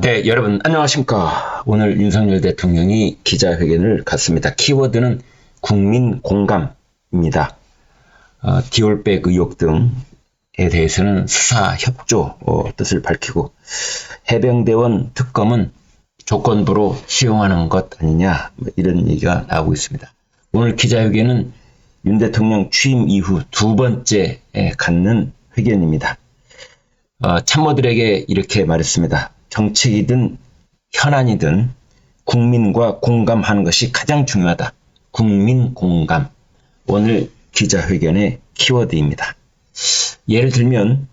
네, 여러분 안녕하십니까. 오늘 윤석열 대통령이 기자회견을 갖습니다. 키워드는 국민 공감입니다. 디올백 의혹 등에 대해서는 수사 협조 뜻을 밝히고 해병대원 특검은 조건부로 수용하는 것 아니냐 이런 얘기가 나오고 있습니다. 오늘 기자회견은 윤 대통령 취임 이후 두 번째 갖는 회견입니다. 참모들에게 이렇게 말했습니다. 정책이든 현안이든 국민과 공감하는 것이 가장 중요하다. 국민 공감. 오늘 기자회견의 키워드입니다. 예를 들면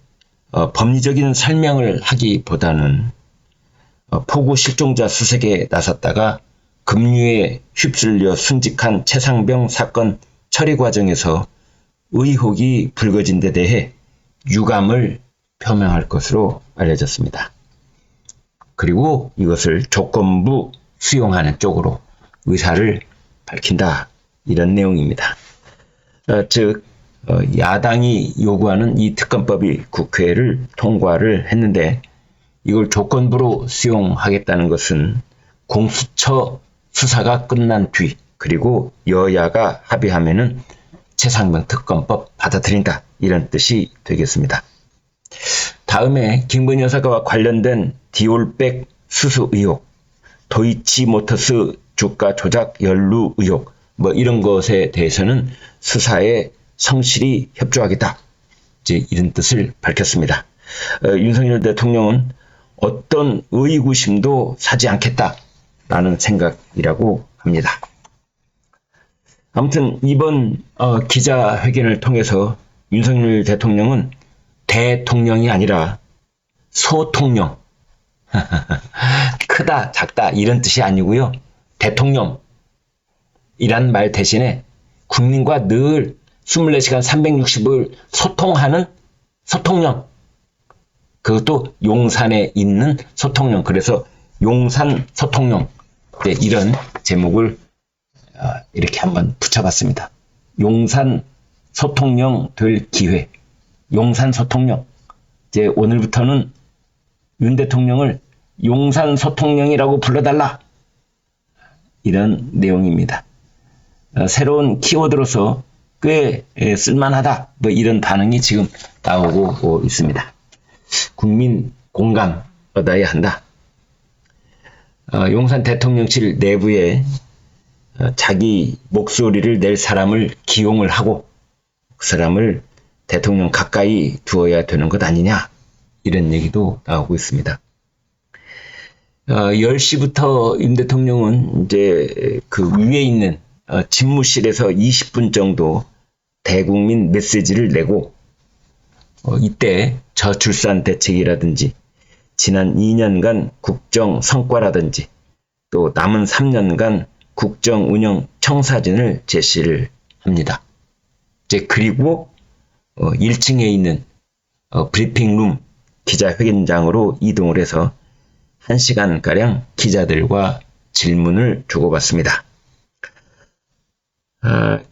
법리적인 설명을 하기보다는 포구 실종자 수색에 나섰다가 급류에 휩쓸려 순직한 최상병 사건 처리 과정에서 의혹이 불거진 데 대해 유감을 표명할 것으로 알려졌습니다. 그리고 이것을 조건부 수용하는 쪽으로 의사를 밝힌다. 이런 내용입니다. 즉 야당이 요구하는 이 특검법이 국회를 통과를 했는데 이걸 조건부로 수용하겠다는 것은 공수처 수사가 끝난 뒤 그리고 여야가 합의하면은 최상병 특검법 받아들인다. 이런 뜻이 되겠습니다. 다음에 김건희 여사와 관련된 디올백 수수 의혹, 도이치모터스 주가 조작 연루 의혹 이런 것에 대해서는 수사에 성실히 협조하겠다. 이제 이런 뜻을 밝혔습니다. 윤석열 대통령은 어떤 의구심도 사지 않겠다라는 생각이라고 합니다. 아무튼 이번 기자회견을 통해서 윤석열 대통령은 대통령이 아니라 소통령, 크다 작다 이런 뜻이 아니고요. 대통령이란 말 대신에 국민과 늘 24시간 360일 소통하는 소통령, 그것도 용산에 있는 소통령, 그래서 용산 소통령, 네, 이런 제목을 이렇게 한번 붙여봤습니다. 용산 소통령 될 기회, 용산 소통령. 이제 오늘부터는 윤 대통령을 용산 소통령이라고 불러달라. 이런 내용입니다. 새로운 키워드로서 꽤 쓸만하다. 이런 반응이 지금 나오고 있습니다. 국민 공감 얻어야 한다. 용산 대통령실 내부에 자기 목소리를 낼 사람을 기용을 하고 그 사람을 대통령 가까이 두어야 되는 것 아니냐 이런 얘기도 나오고 있습니다. 10시부터 윤 대통령은 이제 그 위에 있는 집무실에서 20분 정도 대국민 메시지를 내고 이때 저출산 대책이라든지 지난 2년간 국정 성과라든지 또 남은 3년간 국정 운영 청사진을 제시를 합니다. 이제 그리고 1층에 있는 브리핑룸 기자회견장으로 이동을 해서 1시간가량 기자들과 질문을 주고받습니다.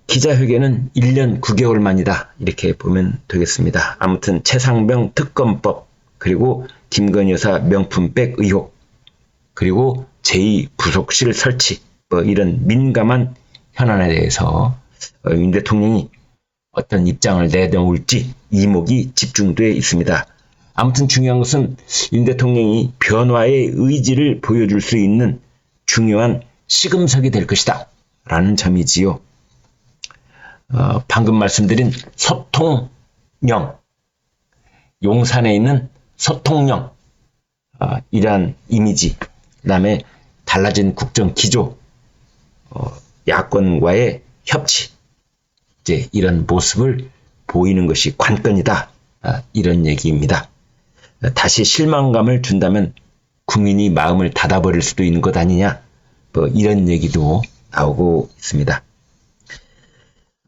기자회견은 1년 9개월 만이다. 이렇게 보면 되겠습니다. 아무튼 최상병 특검법, 그리고 김건희 여사 명품백 의혹, 그리고 제2부속실 설치, 이런 민감한 현안에 대해서 윤 대통령이 어떤 입장을 내놓을지 이목이 집중되어 있습니다. 아무튼 중요한 것은 윤 대통령이 변화의 의지를 보여줄 수 있는 중요한 시금석이 될 것이다 라는 점이지요. 방금 말씀드린 소통령, 용산에 있는 소통령, 이러한 이미지, 그 다음에 달라진 국정 기조, 야권과의 협치, 이제 이런 모습을 보이는 것이 관건이다. 이런 얘기입니다. 다시 실망감을 준다면 국민이 마음을 닫아버릴 수도 있는 것 아니냐. 이런 얘기도 나오고 있습니다.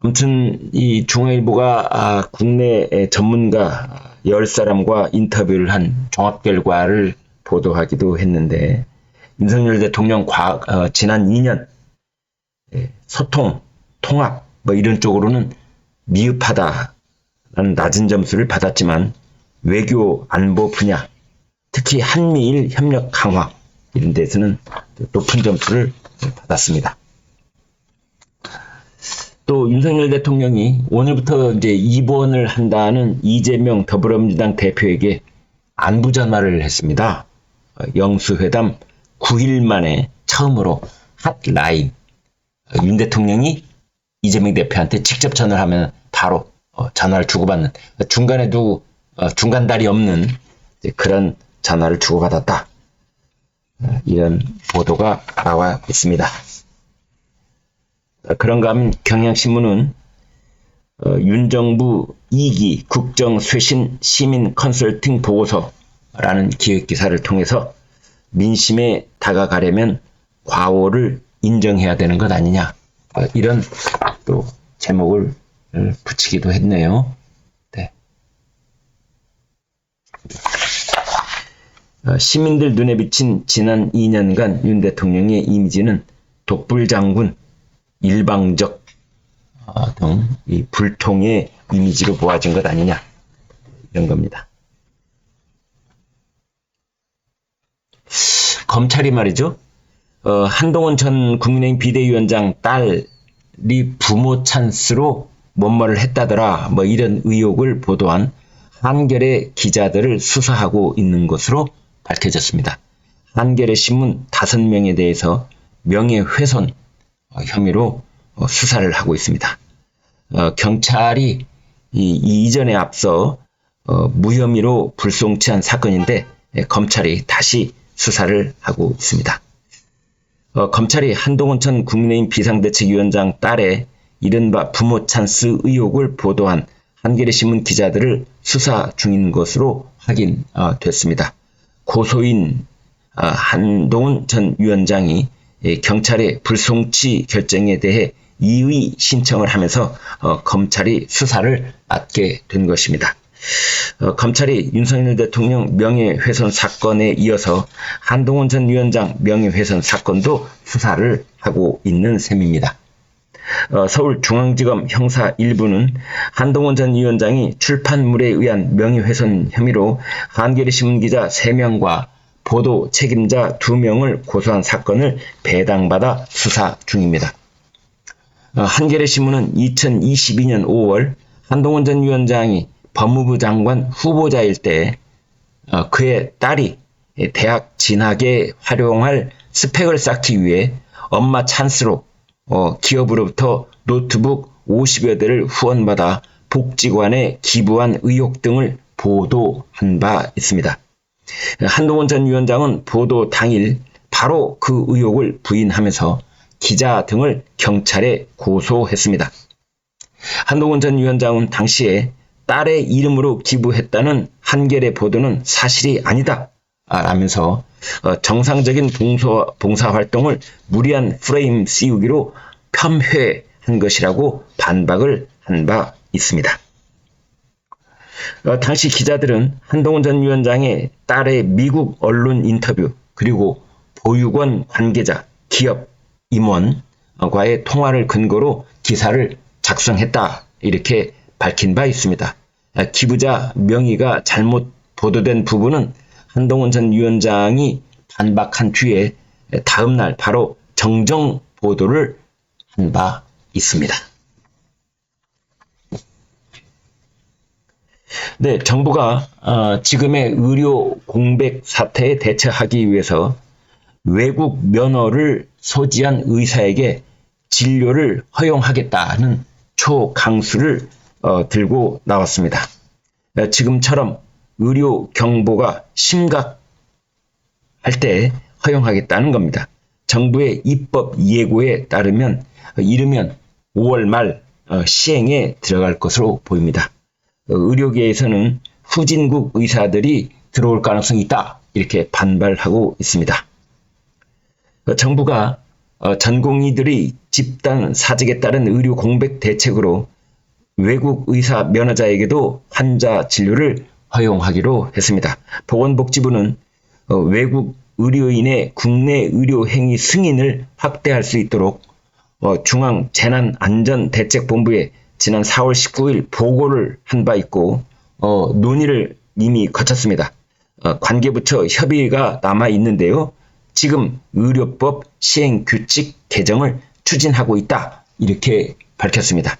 아무튼 이 중앙일보가 국내 전문가 10사람과 인터뷰를 한 종합 결과를 보도하기도 했는데 윤석열 대통령 지난 2년 소통, 통합 이런 쪽으로는 미흡하다라는 낮은 점수를 받았지만 외교 안보 분야, 특히 한미일 협력 강화 이런 데서는 높은 점수를 받았습니다. 또 윤석열 대통령이 오늘부터 이제 입원을 한다는 이재명 더불어민주당 대표에게 안부 전화를 했습니다. 영수회담 9일 만에 처음으로 핫라인. 윤 대통령이 이재명 대표한테 직접 전화를 하면 바로 전화를 주고받는, 중간에도 중간다리 없는 그런 전화를 주고받았다. 이런 보도가 나와 있습니다. 그런가 하면 경향신문은 윤 정부 2기 국정쇄신 시민 컨설팅 보고서라는 기획기사를 통해서 민심에 다가가려면 과오를 인정해야 되는 것 아니냐, 이런 또 제목을 붙이기도 했네요. 네. 시민들 눈에 비친 지난 2년간 윤 대통령의 이미지는 독불장군, 일방적 등 이 불통의 이미지로 모아진 것 아니냐, 이런 겁니다. 검찰이 말이죠, 한동훈 전 국민의힘 비대위원장 딸이 부모 찬스로 뭔말을 했다더라, 뭐 이런 의혹을 보도한 한겨레 기자들을 수사하고 있는 것으로 밝혀졌습니다. 한겨레 신문 5명에 대해서 명예훼손 혐의로 수사를 하고 있습니다. 경찰이 이전에 앞서 무혐의로 불송치한 사건인데 검찰이 다시 수사를 하고 있습니다. 검찰이 한동훈 전 국민의힘 비상대책위원장 딸의 이른바 부모 찬스 의혹을 보도한 한겨레 신문 기자들을 수사 중인 것으로 확인됐습니다. 고소인 한동훈 전 위원장이 경찰의 불송치 결정에 대해 이의 신청을 하면서 검찰이 수사를 맡게 된 것입니다. 검찰이 윤석열 대통령 명예훼손 사건에 이어서 한동훈 전 위원장 명예훼손 사건도 수사를 하고 있는 셈입니다. 서울중앙지검 형사 1부는 한동훈 전 위원장이 출판물에 의한 명예훼손 혐의로 한겨레 신문 기자 3명과 보도 책임자 2명을 고소한 사건을 배당받아 수사 중입니다. 한겨레 신문은 2022년 5월 한동훈 전 위원장이 법무부 장관 후보자일 때 그의 딸이 대학 진학에 활용할 스펙을 쌓기 위해 엄마 찬스로 기업으로부터 노트북 50여 대를 후원받아 복지관에 기부한 의혹 등을 보도한 바 있습니다. 한동훈 전 위원장은 보도 당일 바로 그 의혹을 부인하면서 기자 등을 경찰에 고소했습니다. 한동훈 전 위원장은 당시에 딸의 이름으로 기부했다는 한겨레 보도는 사실이 아니다 라면서 정상적인 봉사활동을 무리한 프레임 씌우기로 폄훼한 것이라고 반박을 한 바 있습니다. 당시 기자들은 한동훈 전 위원장의 딸의 미국 언론 인터뷰, 그리고 보육원 관계자, 기업 임원과의 통화를 근거로 기사를 작성했다, 이렇게 밝힌 바 있습니다. 기부자 명의가 잘못 보도된 부분은 한동훈 전 위원장이 반박한 뒤에 다음날 바로 정정 보도를 한 바 있습니다. 네, 정부가 지금의 의료 공백 사태에 대처하기 위해서 외국 면허를 소지한 의사에게 진료를 허용하겠다는 초강수를 들고 나왔습니다. 지금처럼 의료 경보가 심각할 때 허용하겠다는 겁니다. 정부의 입법 예고에 따르면 이르면 5월 말 시행에 들어갈 것으로 보입니다. 의료계에서는 후진국 의사들이 들어올 가능성이 있다, 이렇게 반발하고 있습니다. 정부가 전공의들의 집단 사직에 따른 의료 공백 대책으로 외국 의사 면허자에게도 환자 진료를 허용하기로 했습니다. 보건복지부는 외국 의료인의 국내 의료 행위 승인을 확대할 수 있도록 중앙재난안전대책본부에 지난 4월 19일 보고를 한 바 있고 논의를 이미 거쳤습니다. 관계부처 협의가 남아 있는데요. 지금 의료법 시행 규칙 개정을 추진하고 있다. 이렇게 밝혔습니다.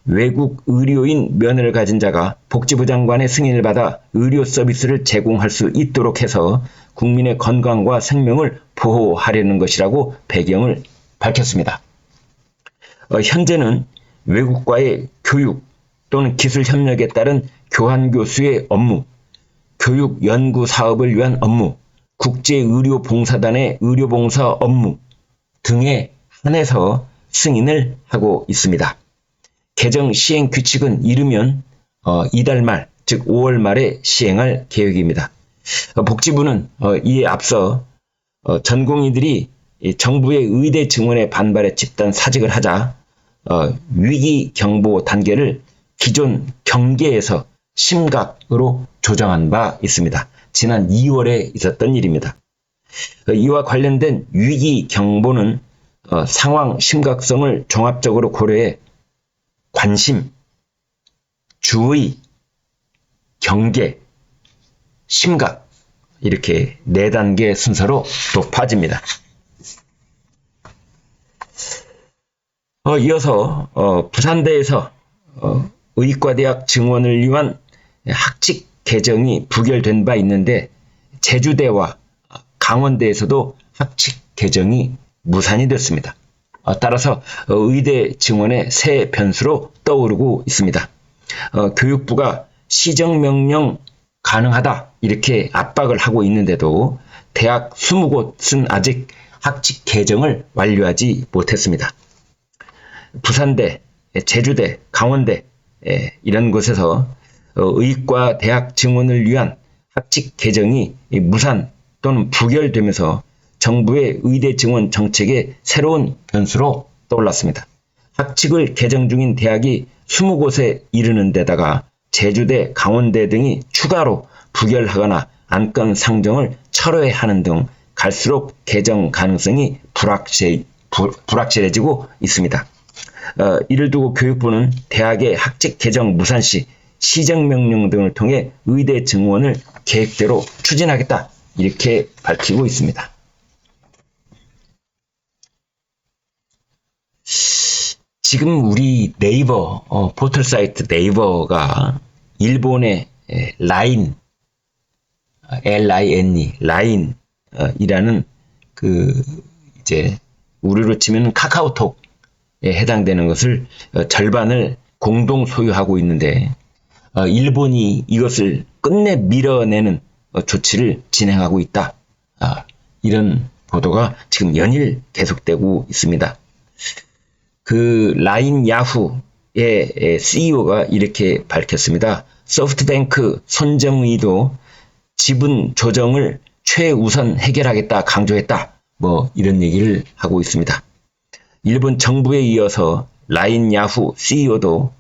외국 의료인 면허를 가진 자가 복지부 장관의 승인을 받아 의료 서비스를 제공할 수 있도록 해서 국민의 건강과 생명을 보호하려는 것이라고 배경을 밝혔습니다. 현재는 외국과의 교육 또는 기술 협력에 따른 교환교수의 업무, 교육 연구 사업을 위한 업무, 국제의료봉사단의 의료봉사 업무 등에 한해서 승인을 하고 있습니다. 개정 시행 규칙은 이르면 이달 말, 즉 5월 말에 시행할 계획입니다. 복지부는 이에 앞서 전공의들이 정부의 의대 증원에 반발해 집단 사직을 하자 위기 경보 단계를 기존 경계에서 심각으로 조정한 바 있습니다. 지난 2월에 있었던 일입니다. 이와 관련된 위기 경보는 상황 심각성을 종합적으로 고려해 관심, 주의, 경계, 심각 이렇게 4단계 순서로 높아집니다. 이어서 부산대에서 의과대학 증원을 위한 학칙 개정이 부결된 바 있는데 제주대와 강원대에서도 학칙 개정이 무산이 됐습니다. 따라서 의대 증원의 새 변수로 떠오르고 있습니다. 교육부가 시정명령 가능하다 이렇게 압박을 하고 있는데도 대학 20곳은 아직 학칙 개정을 완료하지 못했습니다. 부산대, 제주대, 강원대 이런 곳에서 의과 대학 증원을 위한 학칙 개정이 무산 또는 부결되면서 정부의 의대 증원 정책의 새로운 변수로 떠올랐습니다. 학칙을 개정 중인 대학이 20곳에 이르는 데다가 제주대, 강원대 등이 추가로 부결하거나 안건 상정을 철회하는 등 갈수록 개정 가능성이 불확실해지고 있습니다. 이를 두고 교육부는 대학의 학칙 개정 무산 시 시정명령 등을 통해 의대 증원을 계획대로 추진하겠다 이렇게 밝히고 있습니다. 지금 우리 네이버 포털 사이트 네이버가 일본의 라인 LINE 라인이라는 이제 우리로 치면 카카오톡에 해당되는 것을 절반을 공동 소유하고 있는데 일본이 이것을 끝내 밀어내는 조치를 진행하고 있다. 이런 보도가 지금 연일 계속되고 있습니다. 그 라인 야후의 CEO가 이렇게 밝혔습니다. 소프트뱅크 손정의도 지분 조정을 최우선 해결하겠다 강조했다. 이런 얘기를 하고 있습니다. 일본 정부에 이어서 라인 야후 CEO도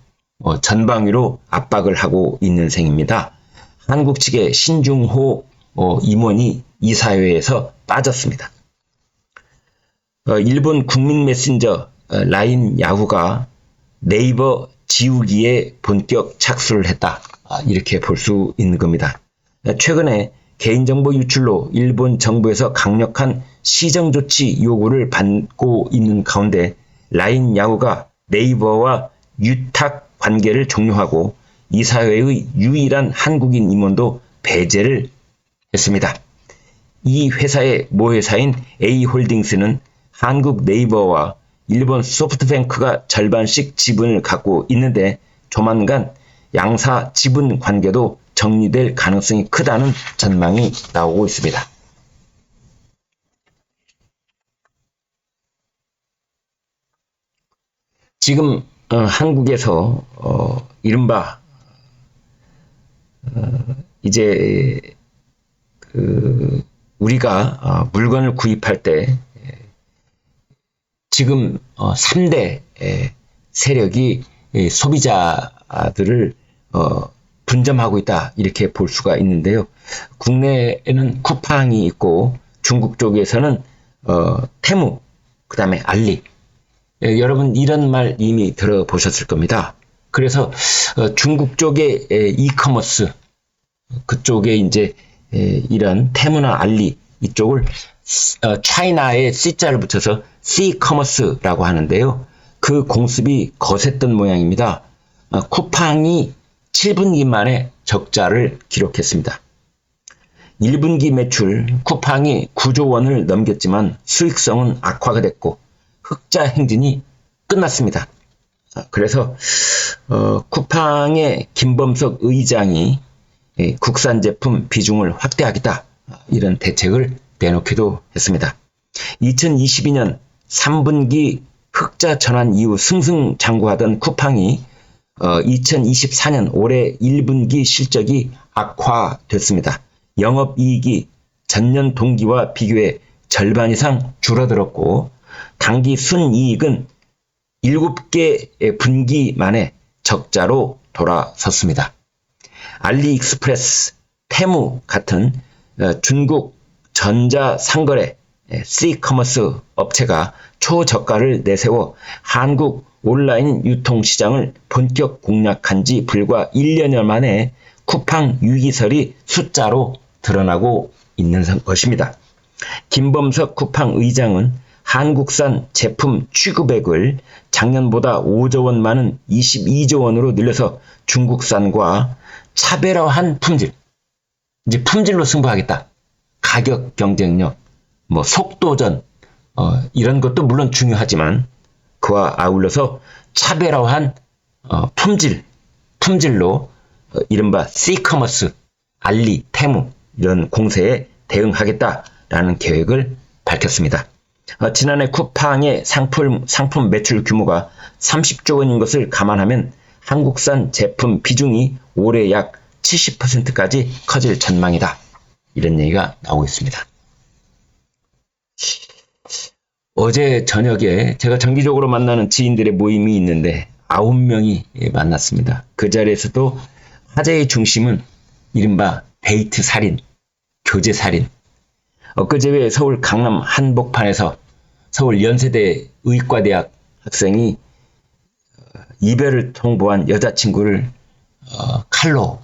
전방위로 압박을 하고 있는 셈입니다. 한국 측의 신중호 임원이 이사회에서 빠졌습니다. 일본 국민 메신저 라인 야후가 네이버 지우기에 본격 착수를 했다. 이렇게 볼 수 있는 겁니다. 최근에 개인정보 유출로 일본 정부에서 강력한 시정조치 요구를 받고 있는 가운데 라인 야후가 네이버와 유탁 관계를 종료하고 이사회의 유일한 한국인 임원도 배제를 했습니다. 이 회사의 모회사인 A홀딩스는 한국 네이버와 일본 소프트뱅크가 절반씩 지분을 갖고 있는데 조만간 양사 지분 관계도 정리될 가능성이 크다는 전망이 나오고 있습니다. 지금 한국에서 이른바 이제 우리가 물건을 구입할 때 지금 3대 세력이 소비자들을 분점하고 있다 이렇게 볼 수가 있는데요. 국내에는 쿠팡이 있고 중국 쪽에서는 테무, 그 다음에 알리. 여러분 이런 말 이미 들어보셨을 겁니다. 그래서 중국 쪽의 이커머스 그쪽에 이제 이런 테무나 알리 이쪽을 차이나의 C자를 붙여서 C-커머스라고 하는데요. 그 공습이 거셌던 모양입니다. 쿠팡이 7분기 만에 적자를 기록했습니다. 1분기 매출 쿠팡이 9조 원을 넘겼지만 수익성은 악화가 됐고 흑자 행진이 끝났습니다. 그래서 쿠팡의 김범석 의장이 국산 제품 비중을 확대하겠다 이런 대책을 내놓기도 했습니다. 2022년 3분기 흑자 전환 이후 승승장구하던 쿠팡이 2024년 올해 1분기 실적이 악화됐습니다. 영업이익이 전년 동기와 비교해 절반 이상 줄어들었고 당기 순이익은 7개 분기 만에 적자로 돌아섰습니다. 알리익스프레스, 테무 같은 중국 전자상거래 C-커머스 업체가 초저가를 내세워 한국 온라인 유통시장을 본격 공략한 지 불과 1년여 만에 쿠팡 유기설이 숫자로 드러나고 있는 것입니다. 김범석 쿠팡 의장은 한국산 제품 취급액을 작년보다 5조 원 많은 22조 원으로 늘려서 중국산과 차별화한 품질, 이제 품질로 승부하겠다. 가격 경쟁력, 속도전, 이런 것도 물론 중요하지만 그와 아울러서 차별화한 품질로 이른바 C-커머스, 알리, 테무 이런 공세에 대응하겠다라는 계획을 밝혔습니다. 지난해 쿠팡의 상품 매출 규모가 30조 원인 것을 감안하면 한국산 제품 비중이 올해 약 70%까지 커질 전망이다. 이런 얘기가 나오고 있습니다. 어제 저녁에 제가 정기적으로 만나는 지인들의 모임이 있는데 9명이 만났습니다. 그 자리에서도 화제의 중심은 이른바 데이트 살인, 교제 살인. 엊그제 서울 강남 한복판에서 서울 연세대 의과대학 학생이 이별을 통보한 여자친구를 칼로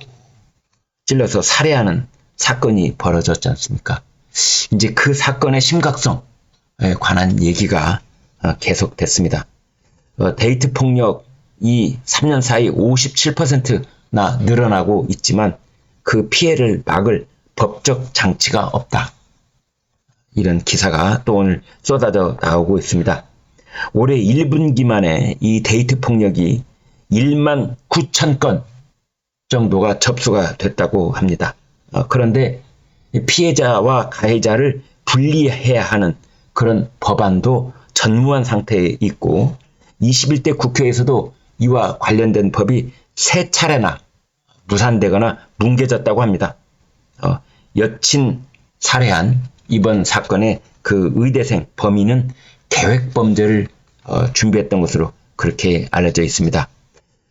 찔러서 살해하는 사건이 벌어졌지 않습니까? 이제 그 사건의 심각성에 관한 얘기가 계속됐습니다. 데이트 폭력이 3년 사이 57%나 늘어나고 있지만 그 피해를 막을 법적 장치가 없다. 이런 기사가 또 오늘 쏟아져 나오고 있습니다. 올해 1분기 만에 이 데이트 폭력이 1만 9천 건 정도가 접수가 됐다고 합니다. 그런데 피해자와 가해자를 분리해야 하는 그런 법안도 전무한 상태에 있고 21대 국회에서도 이와 관련된 법이 3차례나 무산되거나 뭉개졌다고 합니다. 여친 살해한 이번 사건의 그 의대생 범인은 계획범죄를 준비했던 것으로 그렇게 알려져 있습니다.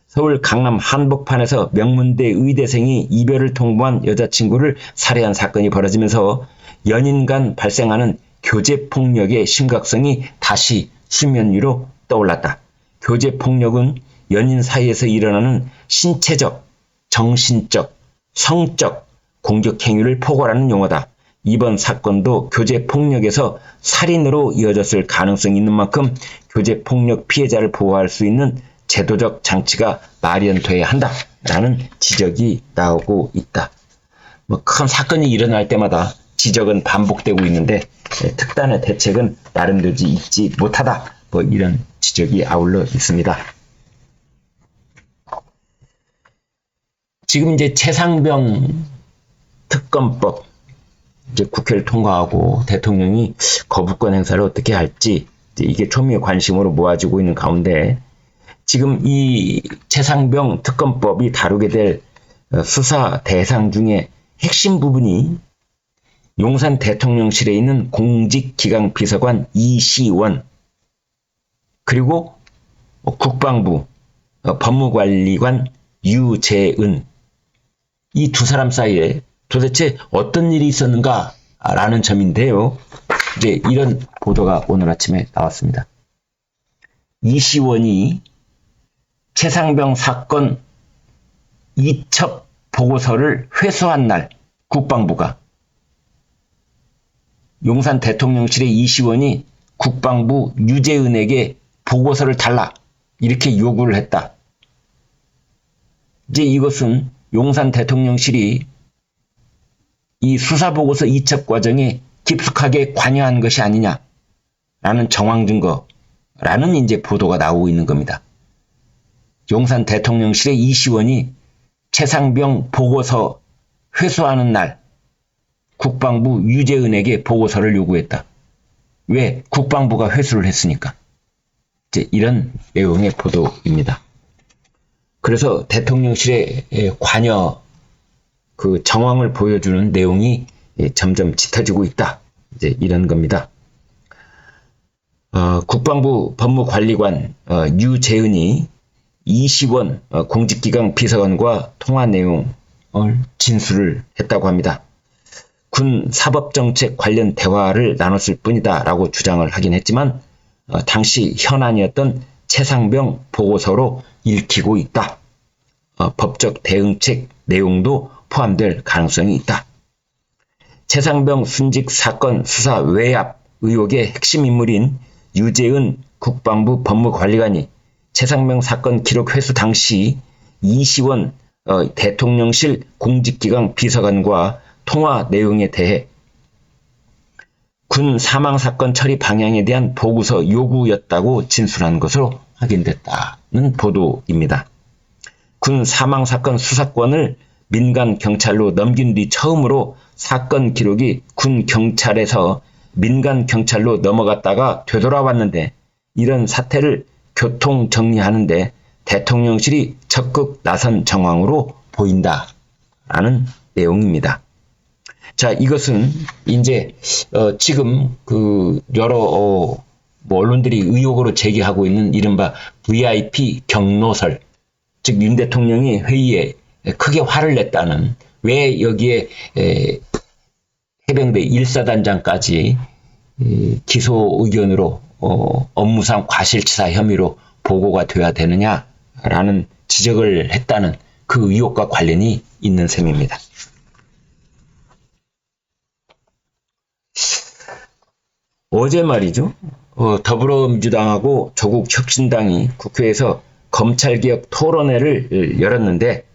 서울 강남 한복판에서 명문대 의대생이 이별을 통보한 여자친구를 살해한 사건이 벌어지면서 연인 간 발생하는 교제폭력의 심각성이 다시 수면 위로 떠올랐다. 교제폭력은 연인 사이에서 일어나는 신체적, 정신적, 성적 공격 행위를 포괄하는 용어다. 이번 사건도 교제폭력에서 살인으로 이어졌을 가능성이 있는 만큼 교제폭력 피해자를 보호할 수 있는 제도적 장치가 마련돼야 한다라는 지적이 나오고 있다. 큰 사건이 일어날 때마다 지적은 반복되고 있는데 특단의 대책은 마련되지 있지 못하다. 이런 지적이 아울러 있습니다. 지금 이제 최상병 특검법 이제 국회를 통과하고 대통령이 거부권 행사를 어떻게 할지 이게 초미의 관심으로 모아지고 있는 가운데 지금 이 최상병 특검법이 다루게 될 수사 대상 중에 핵심 부분이 용산 대통령실에 있는 공직기강 비서관 이시원 그리고 국방부 법무관리관 유재은 이 두 사람 사이에 도대체 어떤 일이 있었는가라는 점인데요. 이제 이런 보도가 오늘 아침에 나왔습니다. 이시원이 최상병 사건 이첩 보고서를 회수한 날 국방부가 용산 대통령실의 이시원이 국방부 유재은에게 보고서를 달라 이렇게 요구를 했다. 이제 이것은 용산 대통령실이 이 수사보고서 이첩 과정에 깊숙하게 관여한 것이 아니냐라는 정황 증거라는 이제 보도가 나오고 있는 겁니다. 용산 대통령실의 이시원이 최상병 보고서 회수하는 날 국방부 유재은에게 보고서를 요구했다. 왜? 국방부가 회수를 했으니까. 이제 이런 내용의 보도입니다. 그래서 대통령실의 관여 그 정황을 보여주는 내용이 점점 짙어지고 있다. 이제 이런 겁니다. 국방부 법무관리관 유재은이 이시원 공직기강 비서관과 통화 내용을 진술을 했다고 합니다. 군 사법정책 관련 대화를 나눴을 뿐이다 라고 주장을 하긴 했지만 당시 현안이었던 최상병 보고서로 읽히고 있다. 법적 대응책 내용도 포함될 가능성이 있다. 최상병 순직 사건 수사 외압 의혹의 핵심 인물인 유재은 국방부 법무관리관이 최상병 사건 기록 회수 당시 이시원 대통령실 공직기강 비서관과 통화 내용에 대해 군 사망사건 처리 방향에 대한 보고서 요구였다고 진술한 것으로 확인됐다는 보도입니다. 군 사망사건 수사권을 민간 경찰로 넘긴 뒤 처음으로 사건 기록이 군 경찰에서 민간 경찰로 넘어갔다가 되돌아왔는데 이런 사태를 교통 정리하는데 대통령실이 적극 나선 정황으로 보인다라는 내용입니다. 자, 이것은 이제 지금 그 여러 언론들이 의혹으로 제기하고 있는 이른바 VIP 경로설, 즉 윤 대통령이 회의에 크게 화를 냈다는, 왜 여기에 해병대 1사단장까지 기소 의견으로 업무상 과실치사 혐의로 보고가 돼야 되느냐라는 지적을 했다는 그 의혹과 관련이 있는 셈입니다. 어제 말이죠. 더불어민주당하고 조국혁신당이 국회에서 검찰개혁 토론회를 열었는데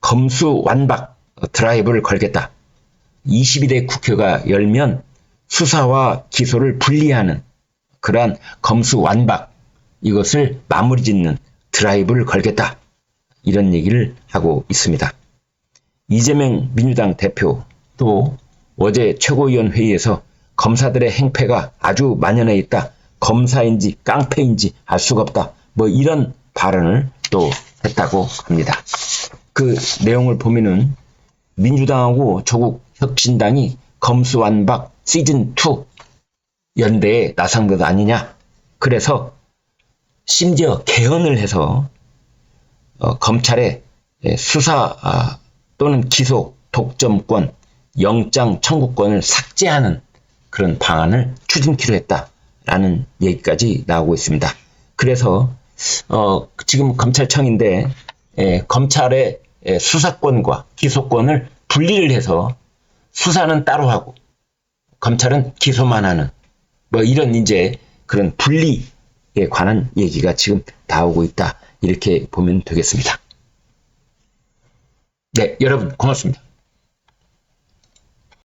검수완박 드라이브를 걸겠다. 22대 국회가 열면 수사와 기소를 분리하는 그러한 검수완박, 이것을 마무리 짓는 드라이브를 걸겠다. 이런 얘기를 하고 있습니다. 이재명 민주당 대표도 어제 최고위원 회의에서 검사들의 행패가 아주 만연해 있다. 검사인지 깡패인지 알 수가 없다. 뭐 이런 발언을 또 했다고 합니다. 그 내용을 보면은 민주당하고 조국혁신당이 검수완박 시즌2 연대에 나선 것 아니냐. 그래서 심지어 개헌을 해서 검찰의 수사 또는 기소, 독점권, 영장 청구권을 삭제하는 그런 방안을 추진키로 했다라는 얘기까지 나오고 있습니다. 그래서 지금 검찰청인데 검찰의 수사권과 기소권을 분리를 해서 수사는 따로 하고 검찰은 기소만 하는 뭐 이런 이제 그런 분리에 관한 얘기가 지금 나오고 있다. 이렇게 보면 되겠습니다. 네, 여러분 고맙습니다.